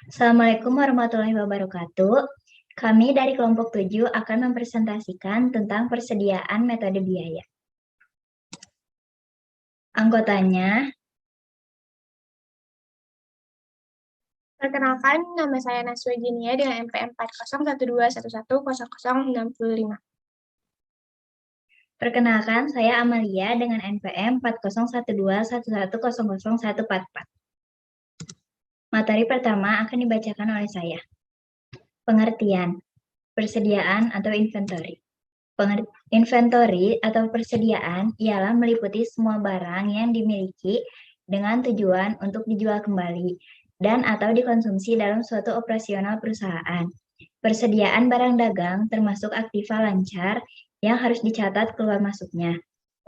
Assalamualaikum warahmatullahi wabarakatuh. Kami dari kelompok 7 akan mempresentasikan tentang persediaan metode biaya. Anggotanya, Perkenalkan, nama saya Naswa Jinia dengan NPM 4012110065. perkenalkan saya Amalia dengan NPM 401211001444. Materi pertama akan dibacakan oleh saya. Pengertian, persediaan atau inventory. Inventory atau persediaan ialah meliputi semua barang yang dimiliki dengan tujuan untuk dijual kembali dan atau dikonsumsi dalam suatu operasional perusahaan. Persediaan barang dagang termasuk aktiva lancar yang harus dicatat keluar masuknya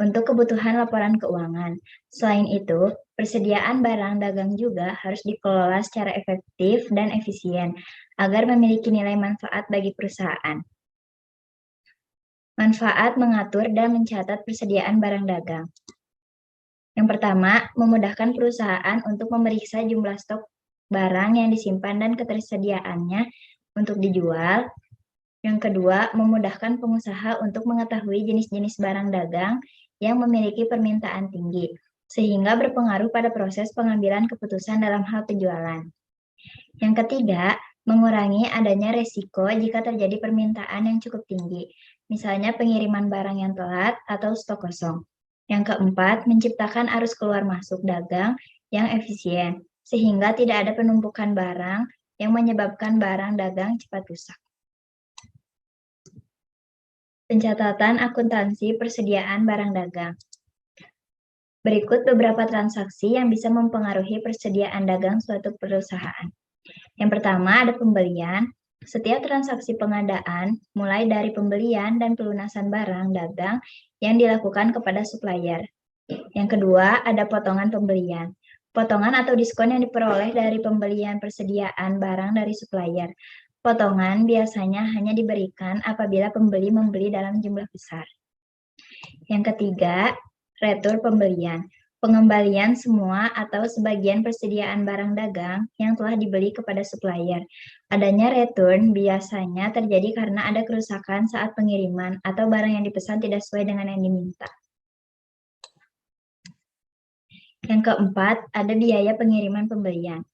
untuk kebutuhan laporan keuangan. Selain itu, persediaan barang dagang juga harus dikelola secara efektif dan efisien agar memiliki nilai manfaat bagi perusahaan. Manfaat mengatur dan mencatat persediaan barang dagang. Yang pertama, memudahkan perusahaan untuk memeriksa jumlah stok barang yang disimpan dan ketersediaannya untuk dijual. Yang kedua, memudahkan pengusaha untuk mengetahui jenis-jenis barang dagang yang memiliki permintaan tinggi, sehingga berpengaruh pada proses pengambilan keputusan dalam hal penjualan. Yang ketiga, mengurangi adanya resiko jika terjadi permintaan yang cukup tinggi, misalnya pengiriman barang yang telat atau stok kosong. Yang keempat, menciptakan arus keluar masuk dagang yang efisien, sehingga tidak ada penumpukan barang yang menyebabkan barang dagang cepat rusak. Pencatatan akuntansi persediaan barang dagang. Berikut beberapa transaksi yang bisa mempengaruhi persediaan dagang suatu perusahaan. Yang pertama ada pembelian. Setiap transaksi pengadaan, mulai dari pembelian dan pelunasan barang dagang yang dilakukan kepada supplier. Yang kedua ada potongan pembelian. Potongan atau diskon yang diperoleh dari pembelian persediaan barang dari supplier. Potongan biasanya hanya diberikan apabila pembeli membeli dalam jumlah besar. Yang ketiga, retur pembelian. Pengembalian semua atau sebagian persediaan barang dagang yang telah dibeli kepada supplier. Adanya return biasanya terjadi karena ada kerusakan saat pengiriman atau barang yang dipesan tidak sesuai dengan yang diminta. Yang keempat, ada biaya pengiriman pembelian.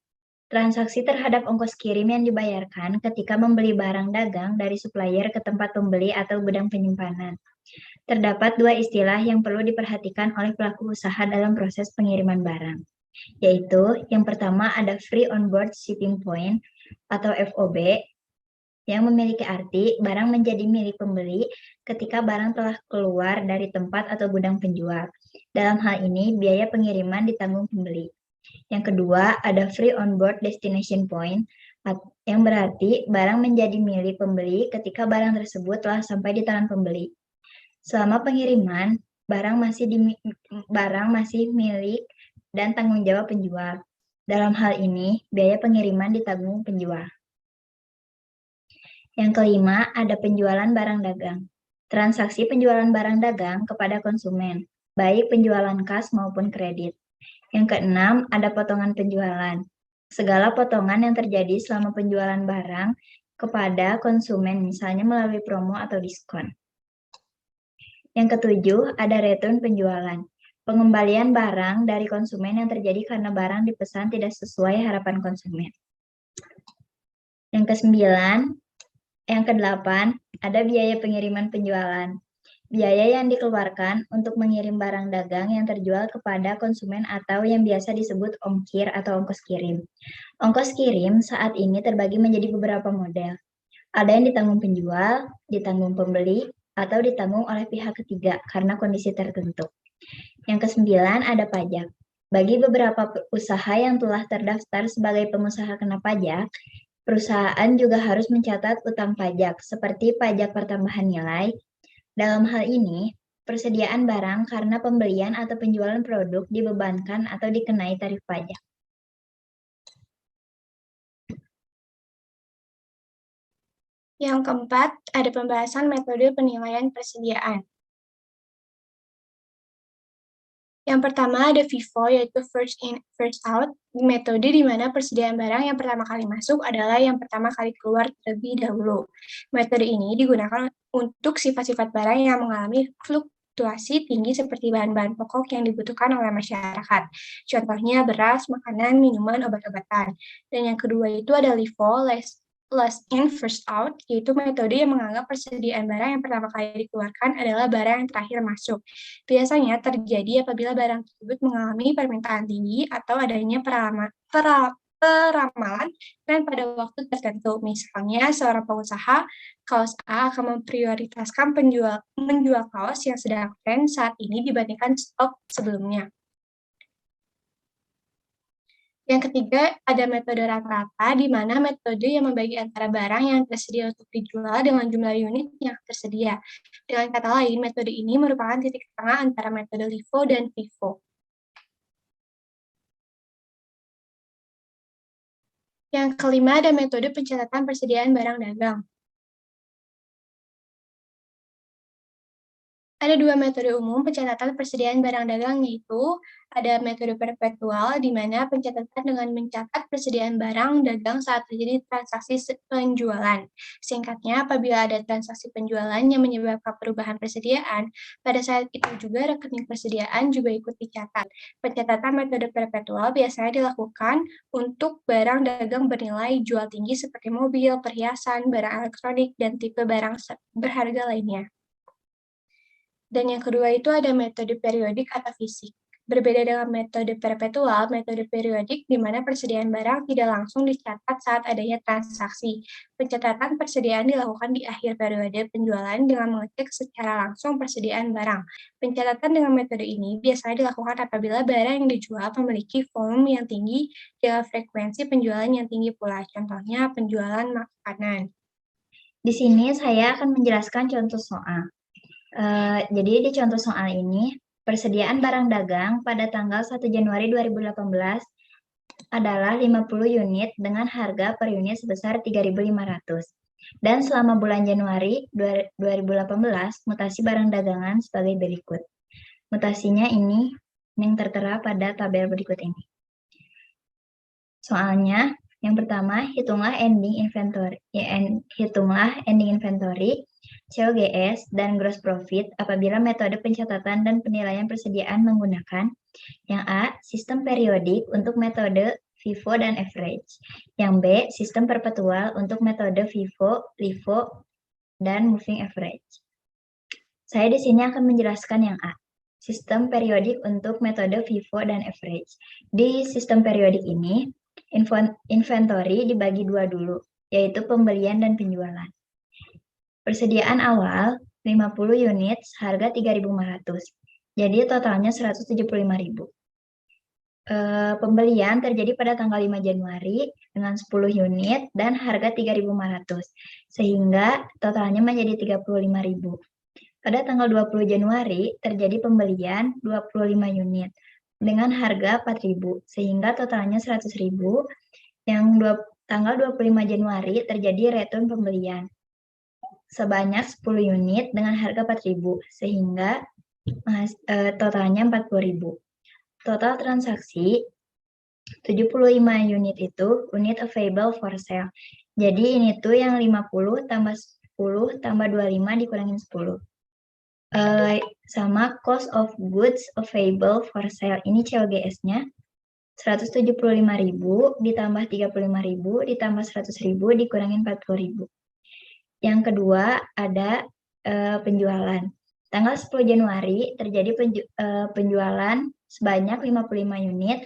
Transaksi terhadap ongkos kirim yang dibayarkan ketika membeli barang dagang dari supplier ke tempat pembeli atau gudang penyimpanan. Terdapat dua istilah yang perlu diperhatikan oleh pelaku usaha dalam proses pengiriman barang, yaitu yang pertama ada Free On Board Shipping Point atau FOB, yang memiliki arti barang menjadi milik pembeli ketika barang telah keluar dari tempat atau gudang penjual. Dalam hal ini, biaya pengiriman ditanggung pembeli. Yang kedua, ada Free On Board Destination Point, yang berarti barang menjadi milik pembeli ketika barang tersebut telah sampai di tangan pembeli. Selama pengiriman, barang masih milik dan tanggung jawab penjual. Dalam hal ini, biaya pengiriman ditanggung penjual. Yang kelima, ada penjualan barang dagang. Transaksi penjualan barang dagang kepada konsumen, baik penjualan kas maupun kredit. Yang keenam, ada potongan penjualan. Segala potongan yang terjadi selama penjualan barang kepada konsumen, misalnya melalui promo atau diskon. Yang ketujuh, ada return penjualan. Pengembalian barang dari konsumen yang terjadi karena barang dipesan tidak sesuai harapan konsumen. Yang kedelapan, ada biaya pengiriman penjualan. Biaya yang dikeluarkan untuk mengirim barang dagang yang terjual kepada konsumen atau yang biasa disebut ongkir atau ongkos kirim. Ongkos kirim saat ini terbagi menjadi beberapa model. Ada yang ditanggung penjual, ditanggung pembeli, atau ditanggung oleh pihak ketiga karena kondisi tertentu. Yang kesembilan ada pajak. Bagi beberapa usaha yang telah terdaftar sebagai pengusaha kena pajak, perusahaan juga harus mencatat utang pajak seperti pajak pertambahan nilai. Dalam hal ini, persediaan barang karena pembelian atau penjualan produk dibebankan atau dikenai tarif pajak. Yang keempat, ada pembahasan metode penilaian persediaan. Yang pertama ada FIFO, yaitu first in, first out, metode di mana persediaan barang yang pertama kali masuk adalah yang pertama kali keluar terlebih dahulu. Metode ini digunakan untuk sifat-sifat barang yang mengalami fluktuasi tinggi seperti bahan-bahan pokok yang dibutuhkan oleh masyarakat. Contohnya beras, makanan, minuman, obat-obatan. Dan yang kedua itu ada LIFO, last in, first out, yaitu metode yang menganggap persediaan barang yang pertama kali dikeluarkan adalah barang yang terakhir masuk. Biasanya terjadi apabila barang tersebut mengalami permintaan tinggi atau adanya peramalan tren pada waktu tertentu. Misalnya, seorang pengusaha kaos A akan memprioritaskan menjual kaos yang sedang tren saat ini dibandingkan stok sebelumnya. Yang ketiga, ada metode rata-rata, di mana metode yang membagi antara barang yang tersedia untuk dijual dengan jumlah unit yang tersedia. Dengan kata lain, metode ini merupakan titik tengah antara metode LIFO dan FIFO. Yang kelima, ada metode pencatatan persediaan barang dagang. Ada dua metode umum pencatatan persediaan barang dagang, yaitu ada metode perpetual, di mana pencatatan dengan mencatat persediaan barang dagang saat terjadi transaksi penjualan. Singkatnya, apabila ada transaksi penjualan yang menyebabkan perubahan persediaan, pada saat itu juga rekening persediaan juga ikut dicatat. Pencatatan metode perpetual biasanya dilakukan untuk barang dagang bernilai jual tinggi seperti mobil, perhiasan, barang elektronik, dan tipe barang berharga lainnya. Dan yang kedua itu ada metode periodik atau fisik. Berbeda dengan metode perpetual, metode periodik di mana persediaan barang tidak langsung dicatat saat adanya transaksi. Pencatatan persediaan dilakukan di akhir periode penjualan dengan mengecek secara langsung persediaan barang. Pencatatan dengan metode ini biasanya dilakukan apabila barang yang dijual memiliki volume yang tinggi dengan frekuensi penjualan yang tinggi pula. Contohnya penjualan makanan. Di sini saya akan menjelaskan contoh soal. Jadi di contoh soal ini, persediaan barang dagang pada tanggal 1 Januari 2018 adalah 50 unit dengan harga per unit sebesar 3.500. Dan selama bulan Januari 2018, mutasi barang dagangan sebagai berikut. Mutasinya ini yang tertera pada tabel berikut ini. Soalnya, yang pertama, hitunglah ending inventory, COGS, dan gross profit apabila metode pencatatan dan penilaian persediaan menggunakan yang A, sistem periodik untuk metode FIFO dan average, yang B, sistem perpetual untuk metode FIFO, LIFO, dan moving average. Saya di sini akan menjelaskan yang A, sistem periodik untuk metode FIFO dan average. Di sistem periodik ini, inventory dibagi dua dulu, yaitu pembelian dan penjualan. Persediaan awal 50 unit harga 3.500. Jadi totalnya 175.000. Pembelian terjadi pada tanggal 5 Januari dengan 10 unit dan harga 3.500. Sehingga totalnya menjadi 35.000. Pada tanggal 20 Januari terjadi pembelian 25 unit dengan harga 4.000 sehingga totalnya 100.000. Yang tanggal 25 Januari terjadi return pembelian sebanyak 10 unit dengan harga 4.000 sehingga totalnya 40.000. Total transaksi 75 unit itu unit available for sale. Jadi ini tuh yang 50 tambah 10 tambah 25 dikurangin 10. Sama cost of goods available for sale. Ini COGS-nya 175.000 ditambah 35.000 ditambah 100.000 dikurangin 40.000. Yang kedua ada penjualan. Tanggal 10 Januari terjadi penjualan sebanyak 55 unit,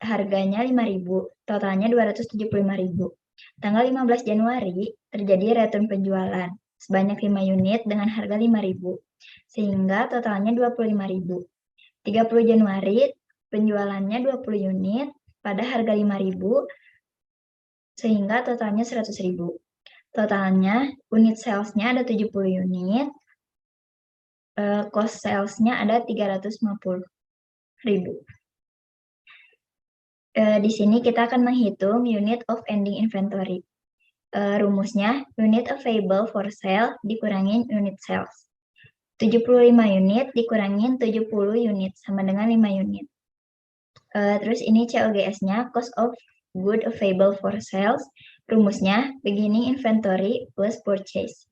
harganya 5.000, totalnya 275.000. Tanggal 15 Januari terjadi return penjualan sebanyak 5 unit dengan harga 5.000, sehingga totalnya 25.000. 30 Januari penjualannya 20 unit pada harga 5.000, sehingga totalnya 100.000. Totalnya unit sales-nya ada 70 unit, cost sales-nya ada 350.000. Di sini kita akan menghitung unit of ending inventory. Rumusnya, unit available for sale dikurangin unit sales. 75 unit dikurangin 70 unit sama dengan 5 unit. Terus ini COGS-nya, cost of good available for sales. Rumusnya, beginning inventory plus purchase.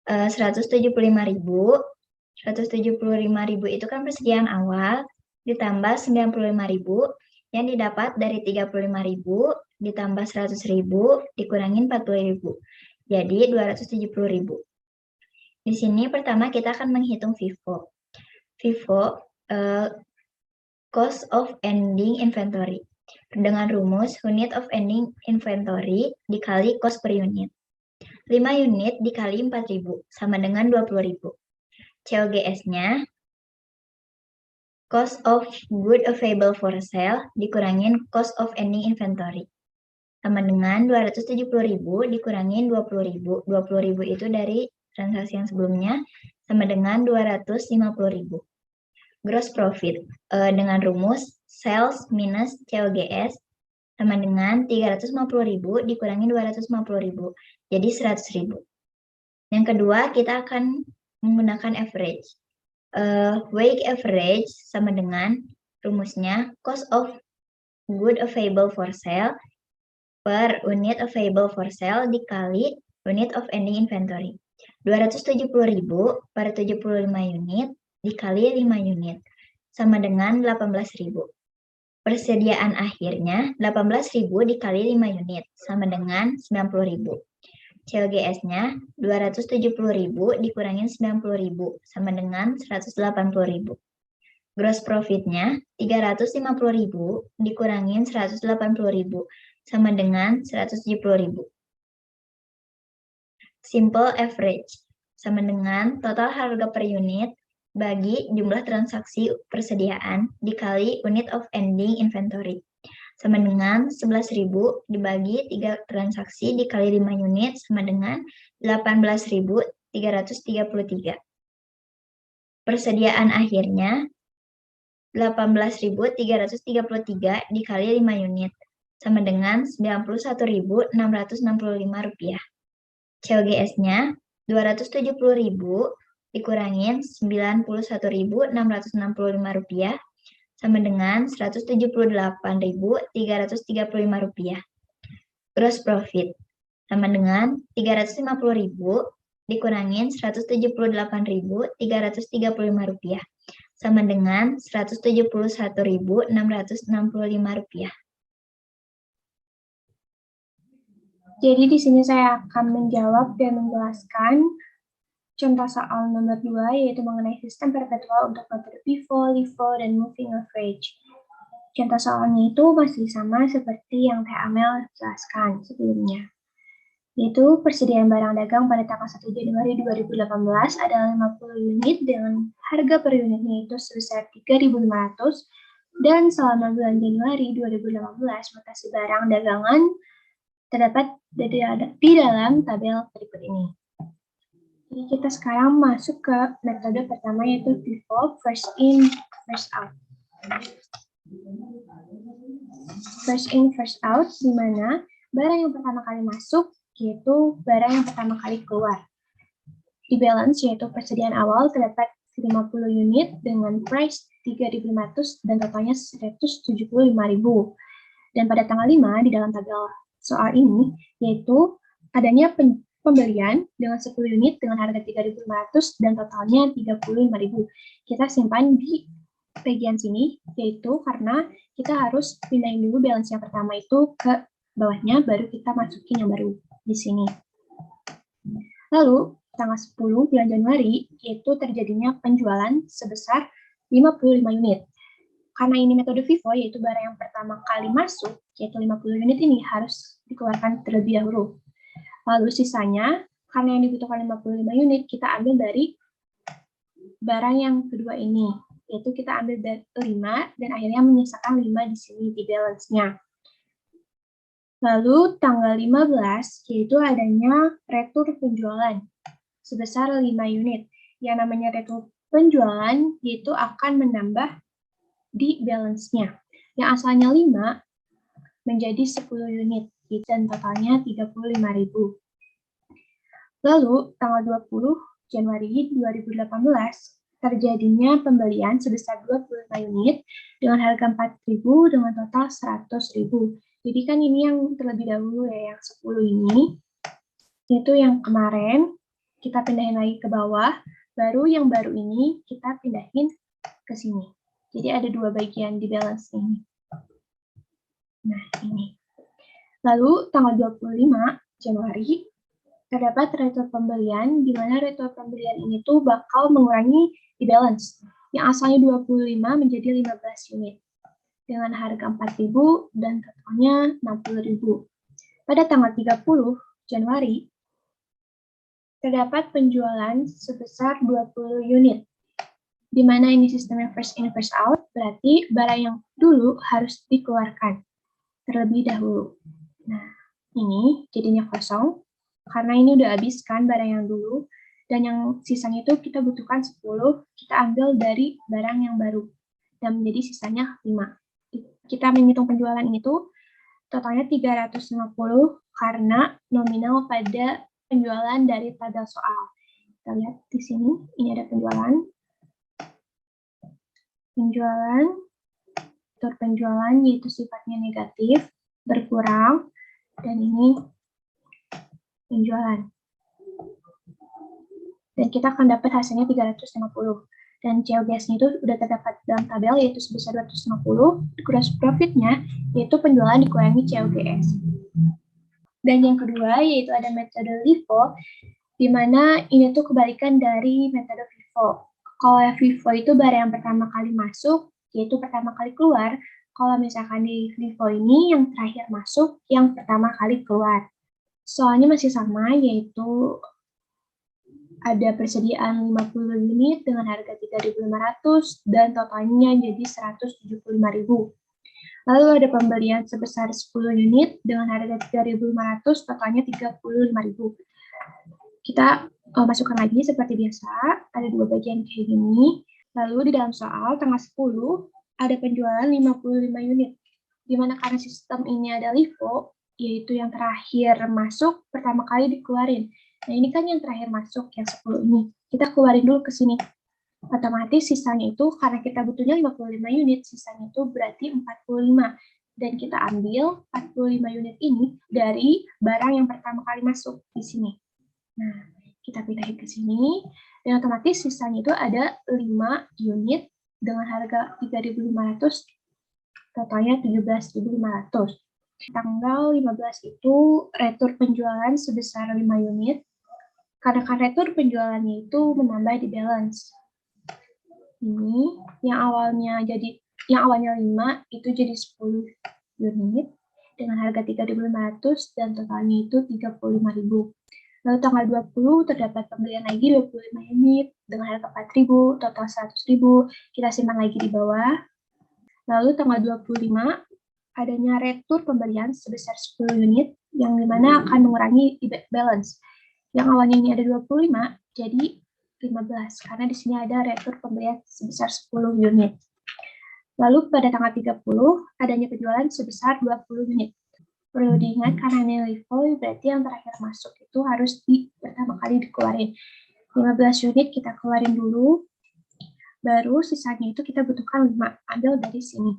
175.000. 175.000 itu kan persediaan awal, ditambah 95.000 yang didapat dari 35.000 ditambah 100.000 dikurangin 40.000. Jadi 270.000. Di sini pertama kita akan menghitung FIFO. FIFO, cost of ending inventory. Dengan rumus unit of ending inventory dikali cost per unit. 5 unit dikali 4.000 sama dengan 20.000. COGS-nya cost of good available for sale dikurangin cost of ending inventory. Sama dengan 270.000 dikurangin 20.000. 20.000 itu dari transaksi yang sebelumnya sama dengan 250.000. Gross profit dengan rumus sales minus COGS sama dengan 350.000 dikurangi 250.000, jadi 100.000. Yang kedua, kita akan menggunakan average. Weighted average sama dengan rumusnya cost of good available for sale per unit available for sale dikali unit of ending inventory. 270.000 per 75 unit dikali 5 unit sama dengan 18.000. Persediaan akhirnya 18.000 dikali 5 unit sama dengan 90.000. COGS-nya 270.000 dikurangin 90.000 sama dengan 180.000. Gross profit-nya 350.000 dikurangin 180.000 sama dengan 170.000. Simple average sama dengan total harga per unit bagi jumlah transaksi persediaan dikali unit of ending inventory. Sama dengan 11.000 dibagi 3 transaksi dikali 5 unit sama dengan 18.333. Persediaan akhirnya 18.333 dikali 5 unit sama dengan 91.665 rupiah. COGS-nya 270.000 dikurangin 91.665 rupiah sama dengan 178.335 rupiah. Gross profit sama dengan 350.000 dikurangin 178.335 rupiah sama dengan 171.665 rupiah. Jadi di sini saya akan menjawab dan menjelaskan contoh soal nomor 2, yaitu mengenai sistem perpetual untuk metode FIFO, LIFO, dan moving average. Contoh soalnya itu masih sama seperti yang Teh Amel jelaskan sebelumnya, yaitu persediaan barang dagang pada tanggal 1 Januari 2018 adalah 50 unit dengan harga per unitnya itu sebesar 3.500, dan selama bulan Januari 2018 mutasi barang dagangan terdapat di dalam tabel berikut ini. Jadi kita sekarang masuk ke metode pertama, yaitu FIFO, first in, first out. First in, first out, di mana barang yang pertama kali masuk yaitu barang yang pertama kali keluar. Di balance yaitu persediaan awal terdapat 50 unit dengan price 3.500 dan totalnya 175.000. Dan pada tanggal 5 di dalam tabel soal ini yaitu adanya pembelian dengan 10 unit dengan harga 3.500 dan totalnya 35.000. Kita simpan di bagian sini, yaitu karena kita harus pindahin dulu balance yang pertama itu ke bawahnya, baru kita masukin yang baru di sini. Lalu, tanggal 10 bulan Januari, yaitu terjadinya penjualan sebesar 55 unit. Karena ini metode FIFO, yaitu barang yang pertama kali masuk, yaitu 50 unit ini harus dikeluarkan terlebih dahulu. Lalu sisanya, karena yang dibutuhkan 55 unit, kita ambil dari barang yang kedua ini, yaitu kita ambil dari 5, dan akhirnya menyisakan 5 di sini di balance-nya. Lalu tanggal 15, yaitu adanya retur penjualan sebesar 5 unit. Yang namanya retur penjualan, yaitu akan menambah di balance-nya. Yang asalnya 5 menjadi 10 unit, dan totalnya 35.000. Lalu, tanggal 20, Januari 2018, terjadinya pembelian sebesar 25 unit dengan harga 4.000 dengan total 100.000. Jadi kan ini yang terlebih dahulu ya, yang 10 ini. Itu yang kemarin, kita pindahin lagi ke bawah, baru yang baru ini kita pindahin ke sini. Jadi ada dua bagian di balance ini. Nah, ini. Lalu tanggal 25 Januari, terdapat retur pembelian, di mana retur pembelian ini tuh bakal mengurangi di balance, yang asalnya 25 menjadi 15 unit, dengan harga 4.000 dan totalnya 60.000. Pada tanggal 30 Januari, terdapat penjualan sebesar 20 unit, di mana ini sistemnya first in first out, berarti barang yang dulu harus dikeluarkan terlebih dahulu. Nah, ini jadinya kosong, karena ini udah habis kan barang yang dulu, dan yang sisanya itu kita butuhkan 10, kita ambil dari barang yang baru, dan menjadi sisanya 5. Kita menghitung penjualan ini tuh, totalnya 350, karena nominal pada penjualan dari tabel soal. Kita lihat di sini, ini ada penjualan. Tur penjualan yaitu sifatnya negatif, berkurang, dan ini penjualan. Dan kita akan dapat hasilnya 350. Dan COGS-nya itu sudah terdapat dalam tabel, yaitu sebesar 250. Gross profit-nya, yaitu penjualan dikurangi COGS. Dan yang kedua, yaitu ada metode LIFO, di mana ini tuh kebalikan dari metode FIFO. Kalau FIFO itu barang yang pertama kali masuk, yaitu pertama kali keluar. Kalau misalkan di FIFO ini, yang terakhir masuk, yang pertama kali keluar. Soalnya masih sama, yaitu ada persediaan 50 unit dengan harga 3.500 dan totalnya jadi 175.000. Lalu ada pembelian sebesar 10 unit dengan harga 3.500, totalnya 35.000. Kita masukkan lagi seperti biasa, ada dua bagian kayak gini. Lalu di dalam soal tanggal 10 ada penjualan 55 unit. Di mana karena sistem ini ada LIFO, yaitu yang terakhir masuk pertama kali dikeluarin. Nah, ini kan yang terakhir masuk, yang 10 ini. Kita keluarin dulu ke sini. Otomatis sisanya itu, karena kita butuhnya 55 unit, sisanya itu berarti 45. Dan kita ambil 45 unit ini dari barang yang pertama kali masuk di sini. Nah, kita pindahin ke sini, dan otomatis sisanya itu ada 5 unit dengan harga 3.500, totalnya 17.500. Tanggal 15 itu retur penjualan sebesar 5 unit, karena kan retur penjualannya itu menambah di balance. Ini yang awalnya 5 itu jadi 10 unit dengan harga 3.500 dan totalnya itu 35.000. Lalu tanggal 20 terdapat pembelian lagi 25 unit dengan harga 4.000, total 100.000. Kita simpan lagi di bawah. Lalu tanggal 25 adanya retur pembelian sebesar 10 unit yang dimana akan mengurangi balance. Yang awalnya ini ada 25 jadi 15, karena di sini ada retur pembelian sebesar 10 unit. Lalu pada tanggal 30, adanya penjualan sebesar 20 unit. Perlu diingat, karena ini LIFO, berarti yang terakhir masuk itu harus pertama kali dikeluarin. 15 unit kita keluarin dulu, baru sisanya itu kita butuhkan 5, ambil dari sini.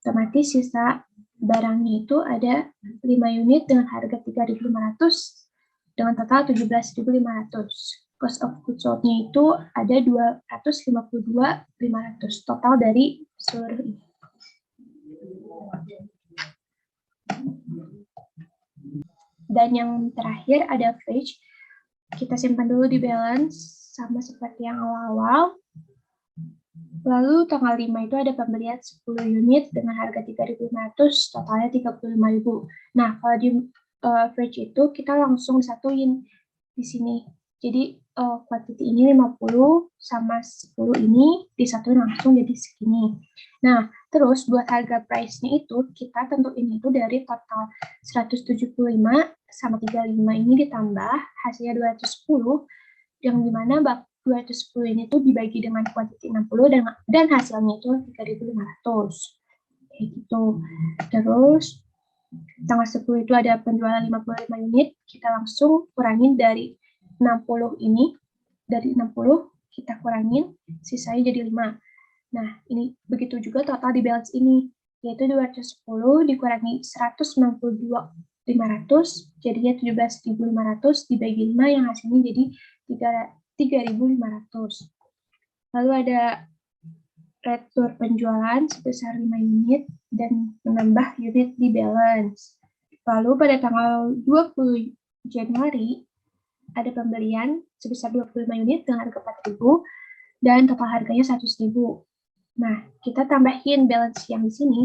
Otomatis sisa barangnya itu ada 5 unit dengan harga 3.500, dengan total 17.500. Cost of goods sold-nya itu ada 252.500 total dari seluruh ini. Dan yang terakhir ada fridge. Kita simpan dulu di balance sama seperti yang awal-awal. Lalu tanggal 5 itu ada pembelian 10 unit dengan harga 3.500, totalnya 35.000. Nah, kalau di fridge itu kita langsung disatuin di sini. Jadi quantity ini 50 sama 10 ini disatuin langsung jadi segini. Nah, terus buat harga price-nya itu kita tentuin itu dari total 175 sama 35 ini ditambah hasilnya 210, yang dimana 210 ini tuh dibagi dengan quantity 60 dan hasilnya itu 3.500. Kayak gitu. Terus tanggal 10 itu ada penjualan 55 unit, kita langsung kurangin dari 60 ini, dari 60 kita kurangin, sisanya jadi 5. Nah, ini begitu juga total di balance ini, yaitu 210 dikurangi 162.500, jadinya 17.500 dibagi 5 yang hasilnya jadi 3.500. Lalu ada retur penjualan sebesar 5 unit dan menambah unit di balance. Lalu pada tanggal 20 Januari ada pembelian sebesar 25 unit dengan harga 4.000 dan total harganya 100.000. Nah, kita tambahin balance yang di sini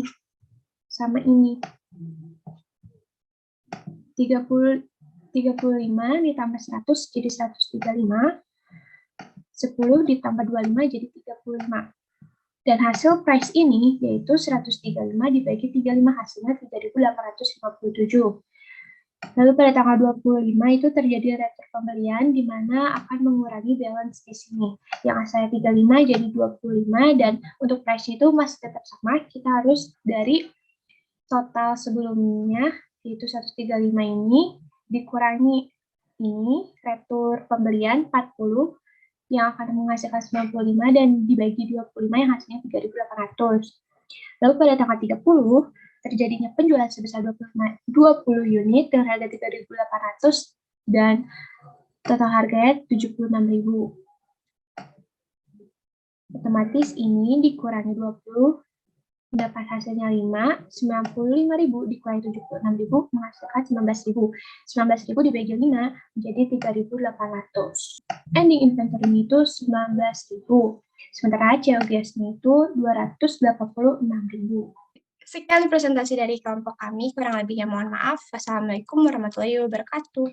sama ini. 35 ditambah 100 jadi 135. 10 ditambah 25 jadi 35. Dan hasil price ini yaitu 135 dibagi 35 hasilnya 3.857. Lalu pada tanggal 25 itu terjadi retur pembelian di mana akan mengurangi balance di sini. Yang asalnya 35 jadi 25 dan untuk price itu masih tetap sama, kita harus dari total sebelumnya yaitu 135 ini dikurangi ini retur pembelian 40 yang akan menghasilkan 95 dan dibagi 25 yang hasilnya 3.800. Lalu pada tanggal 30 terjadinya penjualan sebesar 20 unit dengan harga 3.800 dan total harganya 76.000. Otomatis ini dikurangi 20 mendapat hasilnya 5, 95.000 dikurangi 76.000 menghasilkan 19.000. 19.000 dibagi 5 menjadi 3.800. Ending inventory itu 19.000. Sementara COGS-nya itu 286.000. Sekian presentasi dari kelompok kami, kurang lebihnya mohon maaf. Wassalamualaikum warahmatullahi wabarakatuh.